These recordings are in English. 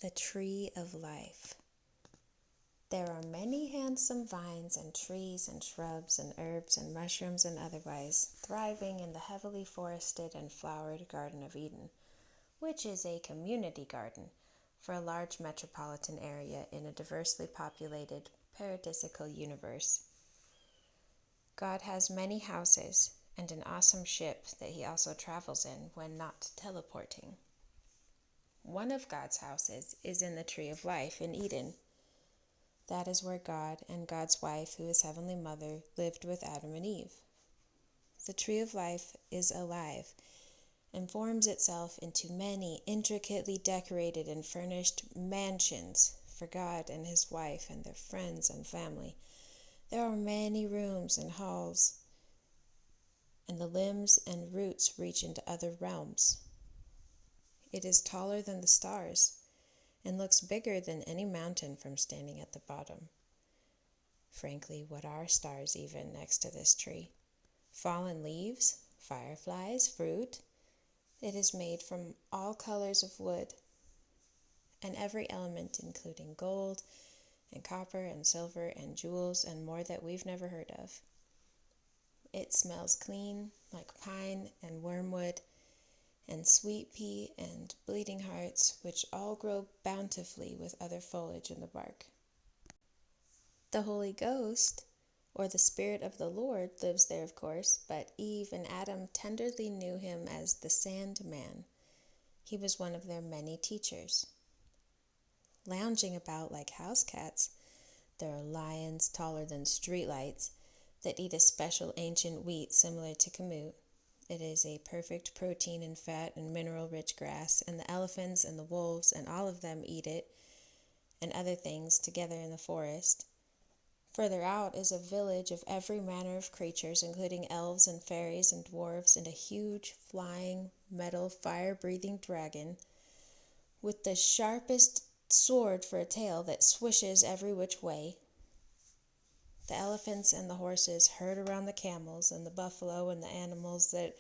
The Tree of Life. There are many handsome vines and trees and shrubs and herbs and mushrooms and otherwise thriving in the heavily forested and flowered Garden of Eden, which is a community garden for a large metropolitan area in a diversely populated, paradisical universe. God has many houses and an awesome ship that he also travels in when not teleporting. One of God's houses is in the Tree of Life in Eden. That is where God and God's wife, who is Heavenly Mother, lived with Adam and Eve. The Tree of Life is alive and forms itself into many intricately decorated and furnished mansions for God and his wife and their friends and family. There are many rooms and halls, and the limbs and roots reach into other realms. It is taller than the stars and looks bigger than any mountain from standing at the bottom. Frankly, what are stars even next to this tree? Fallen leaves, fireflies, fruit. It is made from all colors of wood and every element, including gold and copper and silver and jewels and more that we've never heard of. It smells clean, like pine and wormwood and sweet pea and bleeding hearts, which all grow bountifully with other foliage in the bark. The Holy Ghost, or the Spirit of the Lord, lives there, of course, but Eve and Adam tenderly knew him as the Sandman. He was one of their many teachers. Lounging about like house cats, there are lions taller than streetlights that eat a special ancient wheat similar to kamut. It is a perfect protein and fat and mineral-rich grass, and the elephants and the wolves and all of them eat it and other things together in the forest. Further out is a village of every manner of creatures, including elves and fairies and dwarves, and a huge, flying, metal, fire-breathing dragon with the sharpest sword for a tail that swishes every which way. The elephants and the horses herd around the camels, and the buffalo and the animals that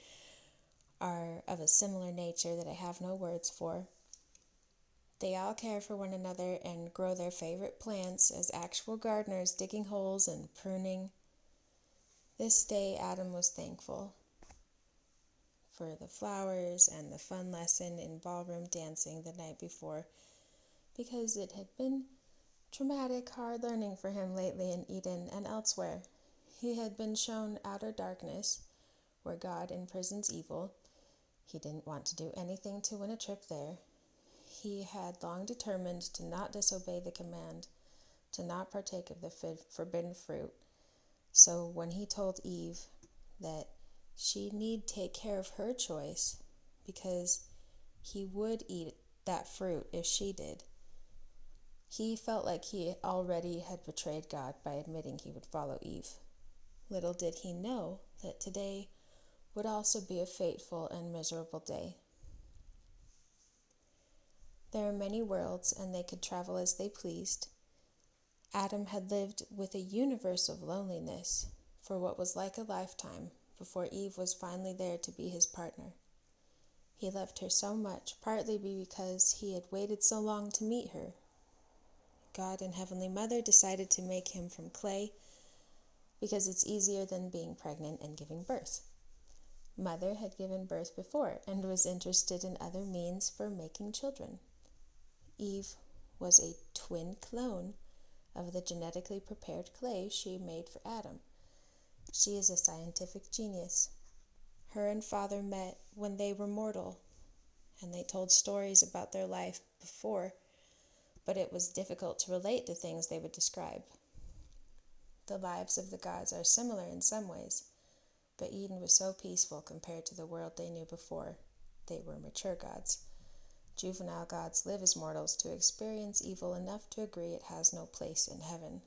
are of a similar nature that I have no words for. They all care for one another and grow their favorite plants as actual gardeners, digging holes and pruning. This day Adam was thankful for the flowers and the fun lesson in ballroom dancing the night before, because it had been traumatic, hard learning for him lately in Eden and elsewhere. He had been shown outer darkness, where God imprisons evil. He didn't want to do anything to win a trip there. He had long determined to not disobey the command, to not partake of the forbidden fruit. So when he told Eve that she need take care of her choice, because he would eat that fruit if she did, he felt like he already had betrayed God by admitting he would follow Eve. Little did he know that today would also be a fateful and miserable day. There are many worlds, and they could travel as they pleased. Adam had lived with a universe of loneliness for what was like a lifetime before Eve was finally there to be his partner. He loved her so much, partly because he had waited so long to meet her. God and Heavenly Mother decided to make him from clay because it's easier than being pregnant and giving birth. Mother had given birth before and was interested in other means for making children. Eve was a twin clone of the genetically prepared clay she made for Adam. She is a scientific genius. Her and Father met when they were mortal, and they told stories about their life before, but it was difficult to relate the things they would describe. The lives of the gods are similar in some ways, but Eden was so peaceful compared to the world they knew before. They were mature gods. Juvenile gods live as mortals to experience evil enough to agree it has no place in heaven.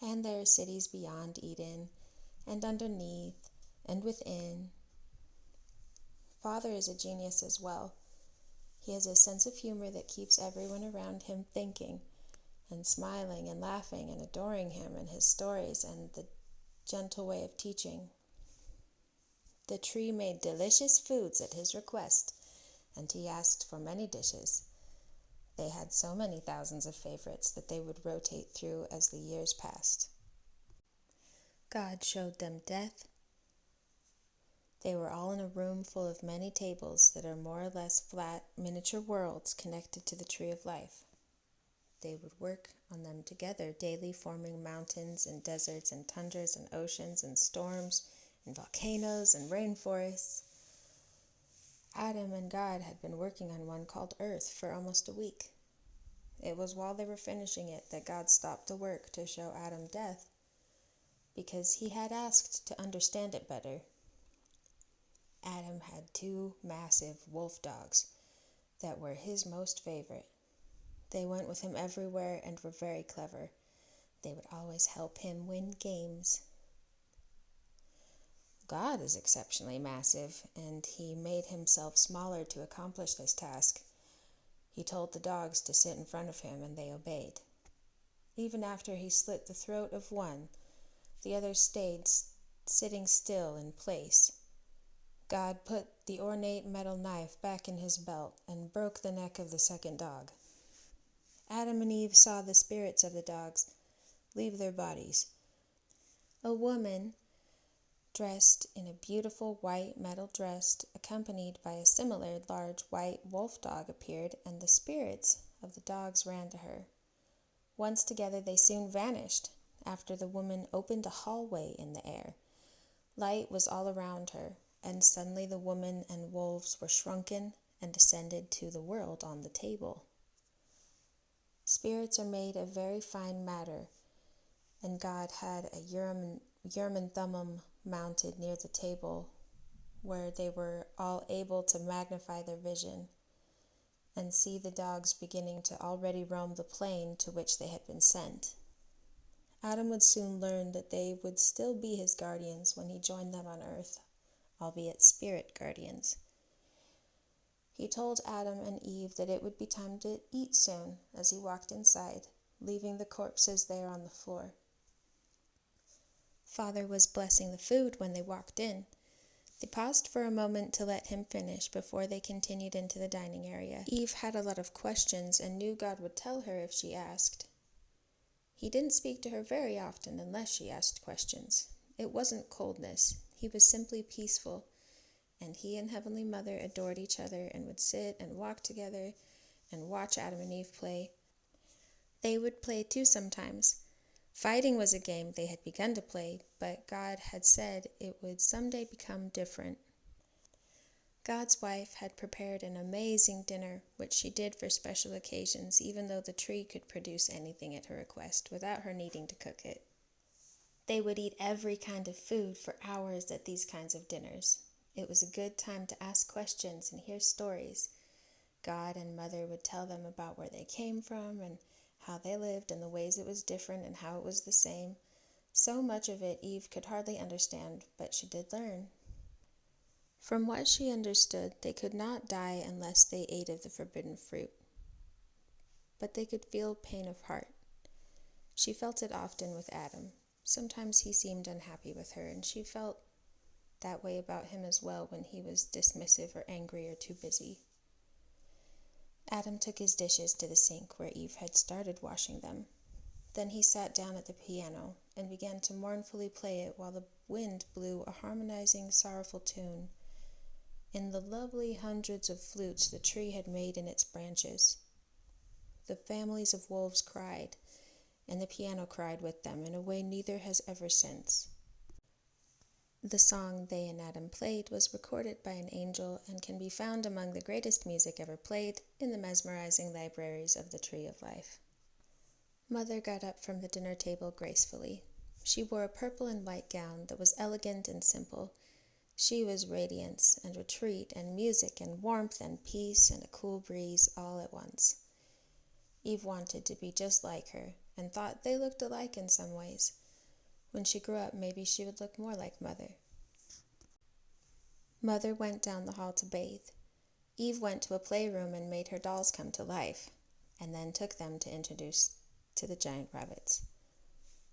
And there are cities beyond Eden, and underneath, and within. Father is a genius as well. He has a sense of humor that keeps everyone around him thinking and smiling and laughing and adoring him and his stories and the gentle way of teaching. The tree made delicious foods at his request, and he asked for many dishes. They had so many thousands of favorites that they would rotate through as the years passed. God showed them death. They were all in a room full of many tables that are more or less flat miniature worlds connected to the tree of life. They would work on them together, daily forming mountains and deserts and tundras and oceans and storms and volcanoes and rainforests. Adam and God had been working on one called Earth for almost a week. It was while they were finishing it that God stopped the work to show Adam death, because he had asked to understand it better. Adam had 2 massive wolf dogs that were his most favorite. They went with him everywhere and were very clever. They would always help him win games. God is exceptionally massive, and he made himself smaller to accomplish this task. He told the dogs to sit in front of him, and they obeyed. Even after he slit the throat of one, the others stayed sitting still in place. God put the ornate metal knife back in his belt and broke the neck of the second dog. Adam and Eve saw the spirits of the dogs leave their bodies. A woman, dressed in a beautiful white metal dress, accompanied by a similar large white wolf dog, appeared, and the spirits of the dogs ran to her. Once together, they soon vanished after the woman opened a hallway in the air. Light was all around her, and suddenly the woman and wolves were shrunken and descended to the world on the table. Spirits are made of very fine matter, and God had a Urim and Thummim mounted near the table, where they were all able to magnify their vision and see the dogs beginning to already roam the plain to which they had been sent. Adam would soon learn that they would still be his guardians when he joined them on earth, albeit spirit guardians. He told Adam and Eve that it would be time to eat soon as he walked inside, leaving the corpses there on the floor. Father was blessing the food when they walked in. They paused for a moment to let him finish before they continued into the dining area. Eve had a lot of questions and knew God would tell her if she asked. He didn't speak to her very often unless she asked questions. It wasn't coldness. He was simply peaceful, and he and Heavenly Mother adored each other and would sit and walk together and watch Adam and Eve play. They would play too sometimes. Fighting was a game they had begun to play, but God had said it would someday become different. God's wife had prepared an amazing dinner, which she did for special occasions, even though the tree could produce anything at her request without her needing to cook it. They would eat every kind of food for hours at these kinds of dinners. It was a good time to ask questions and hear stories. God and Mother would tell them about where they came from and how they lived and the ways it was different and how it was the same. So much of it Eve could hardly understand, but she did learn. From what she understood, they could not die unless they ate of the forbidden fruit. But they could feel pain of heart. She felt it often with Adam. Sometimes he seemed unhappy with her, and she felt that way about him as well when he was dismissive or angry or too busy. Adam took his dishes to the sink where Eve had started washing them. Then he sat down at the piano and began to mournfully play it while the wind blew a harmonizing, sorrowful tune in the lovely hundreds of flutes the tree had made in its branches. The families of wolves cried, and the piano cried with them in a way neither has ever since. The song they and Adam played was recorded by an angel and can be found among the greatest music ever played in the mesmerizing libraries of the Tree of Life. Mother got up from the dinner table gracefully. She wore a purple and white gown that was elegant and simple. She was radiance and retreat and music and warmth and peace and a cool breeze all at once. Eve wanted to be just like her and thought they looked alike in some ways. When she grew up, maybe she would look more like Mother. Mother went down the hall to bathe. Eve went to a playroom and made her dolls come to life, and then took them to introduce to the giant rabbits.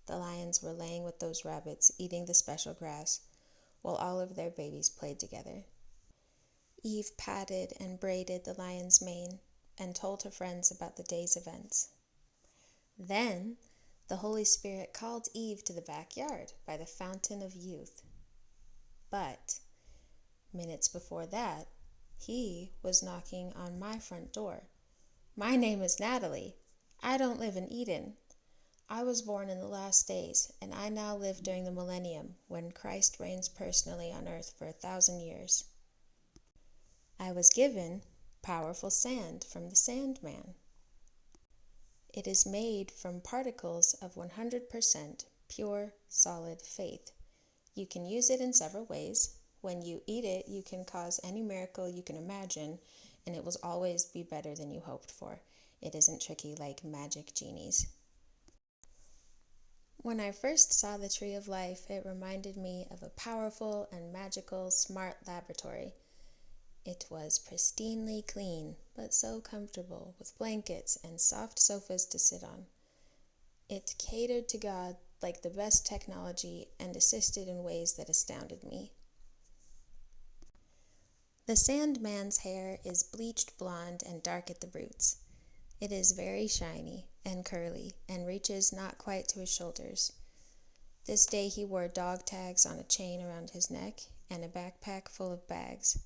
The lions were laying with those rabbits, eating the special grass, while all of their babies played together. Eve patted and braided the lion's mane and told her friends about the day's events. Then the Holy Spirit called Eve to the backyard by the fountain of youth. But minutes before that, he was knocking on my front door. My name is Natalie. I don't live in Eden. I was born in the last days, and I now live during the millennium, when Christ reigns personally on earth for 1,000 years. I was given powerful sand from the Sandman. It is made from particles of 100% pure, solid faith. You can use it in several ways. When you eat it, you can cause any miracle you can imagine, and it will always be better than you hoped for. It isn't tricky like magic genies. When I first saw the Tree of Life, it reminded me of a powerful and magical smart laboratory. It was pristinely clean, but so comfortable, with blankets and soft sofas to sit on. It catered to God like the best technology and assisted in ways that astounded me. The Sandman's hair is bleached blonde and dark at the roots. It is very shiny and curly and reaches not quite to his shoulders. This day he wore dog tags on a chain around his neck and a backpack full of bags.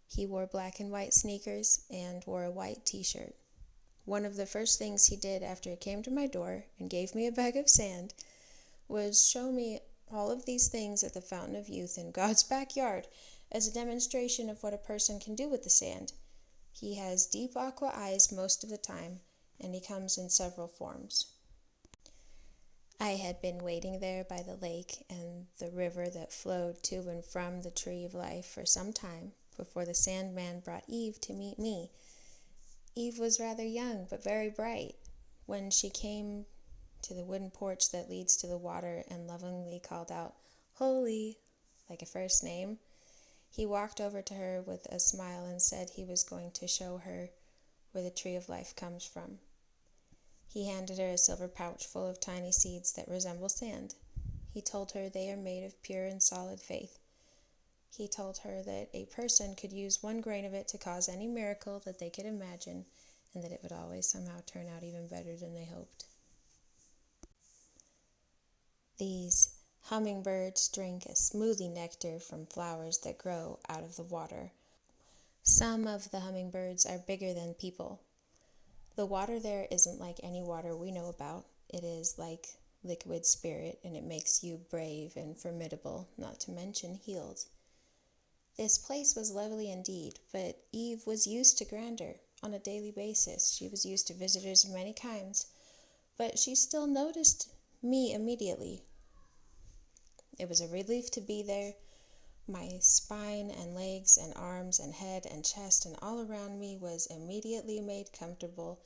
He wore black and white sneakers and wore a white t-shirt. One of the first things he did after he came to my door and gave me a bag of sand was show me all of these things at the Fountain of Youth in God's backyard as a demonstration of what a person can do with the sand. He has deep aqua eyes most of the time, and he comes in several forms. I had been waiting there by the lake and the river that flowed to and from the Tree of Life for some time before the Sandman brought Eve to meet me. Eve was rather young, but very bright. When she came to the wooden porch that leads to the water and lovingly called out, "Holy," like a first name, he walked over to her with a smile and said he was going to show her where the Tree of Life comes from. He handed her a silver pouch full of tiny seeds that resemble sand. He told her they are made of pure and solid faith. He told her that a person could use 1 grain of it to cause any miracle that they could imagine, and that it would always somehow turn out even better than they hoped. These hummingbirds drink a smoothie nectar from flowers that grow out of the water. Some of the hummingbirds are bigger than people. The water there isn't like any water we know about. It is like liquid spirit, and it makes you brave and formidable, not to mention healed. This place was lovely indeed, but Eve was used to grandeur on a daily basis. She was used to visitors of many kinds, but she still noticed me immediately. It was a relief to be there. My spine and legs and arms and head and chest and all around me was immediately made comfortable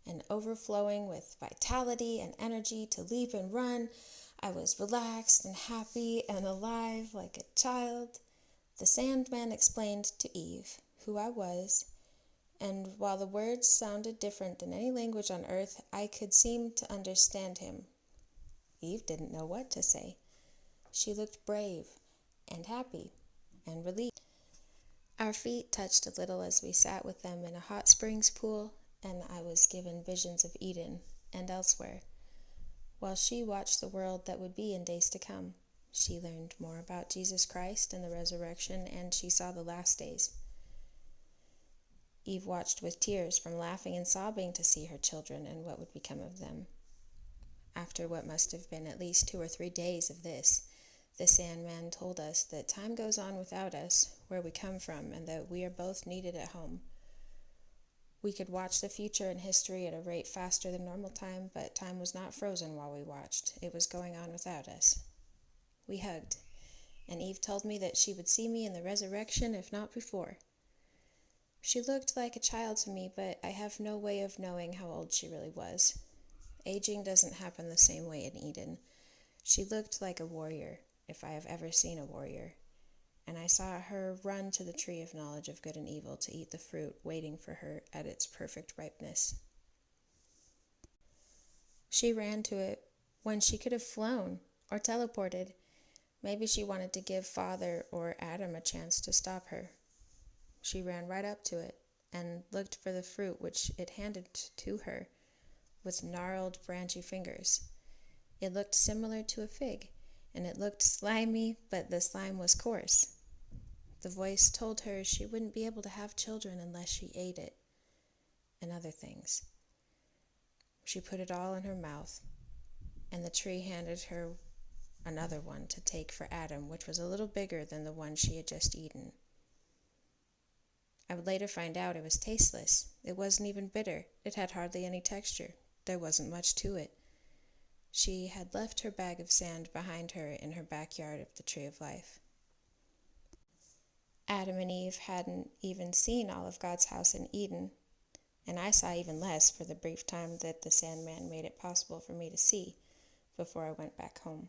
and overflowing with vitality and energy to leap and run. I was relaxed and happy and alive like a child. The Sandman explained to Eve who I was, and while the words sounded different than any language on earth, I could seem to understand him. Eve didn't know what to say. She looked brave and happy and relieved. Our feet touched a little as we sat with them in a hot springs pool, and I was given visions of Eden and elsewhere, while she watched the world that would be in days to come. She learned more about Jesus Christ and the resurrection, and she saw the last days. Eve watched with tears, from laughing and sobbing to see her children and what would become of them. After what must have been at least 2 or 3 days of this, the Sandman told us that time goes on without us, where we come from, and that we are both needed at home. We could watch the future and history at a rate faster than normal time, but time was not frozen while we watched. It was going on without us. We hugged, and Eve told me that she would see me in the resurrection, if not before. She looked like a child to me, but I have no way of knowing how old she really was. Aging doesn't happen the same way in Eden. She looked like a warrior, if I have ever seen a warrior, and I saw her run to the tree of knowledge of good and evil to eat the fruit waiting for her at its perfect ripeness. She ran to it when she could have flown or teleported. Maybe she wanted to give Father or Adam a chance to stop her. She ran right up to it and looked for the fruit which it handed to her with gnarled, branchy fingers. It looked similar to a fig, and it looked slimy, but the slime was coarse. The voice told her she wouldn't be able to have children unless she ate it, and other things. She put it all in her mouth, and the tree handed her another one to take for Adam, which was a little bigger than the one she had just eaten. I would later find out it was tasteless. It wasn't even bitter. It had hardly any texture. There wasn't much to it. She had left her bag of sand behind her in her backyard of the Tree of Life. Adam and Eve hadn't even seen all of God's house in Eden, and I saw even less for the brief time that the Sandman made it possible for me to see before I went back home.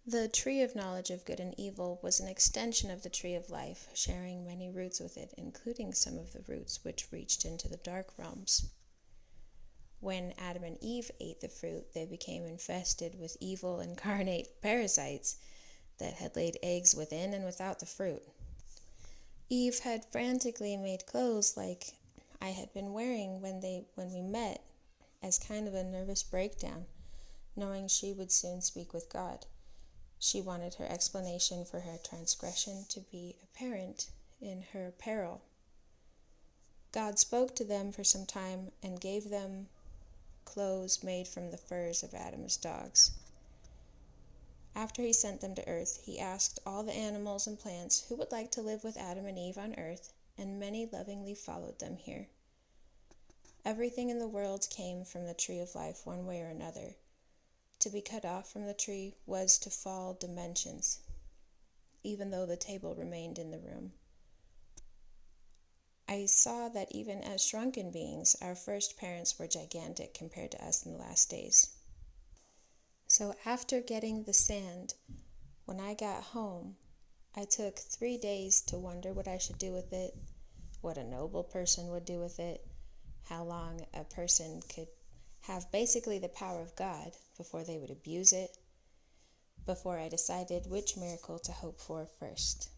The tree of knowledge of good and evil was an extension of the tree of life, sharing many roots with it, including some of the roots which reached into the dark realms. When Adam and Eve ate the fruit, they became infested with evil incarnate parasites that had laid eggs within and without the fruit. Eve had frantically made clothes like I had been wearing when we met, as kind of a nervous breakdown, knowing she would soon speak with God. She wanted her explanation for her transgression to be apparent in her peril. God spoke to them for some time and gave them clothes made from the furs of Adam's dogs. After he sent them to earth, he asked all the animals and plants who would like to live with Adam and Eve on earth, and many lovingly followed them here. Everything in the world came from the tree of life one way or another. To be cut off from the tree was to fall dimensions, even though the table remained in the room. I saw that even as shrunken beings, our first parents were gigantic compared to us in the last days. So after getting the sand, when I got home, I took 3 days to wonder what I should do with it, what a noble person would do with it, how long a person could have basically the power of God before they would abuse it, before I decided which miracle to hope for first.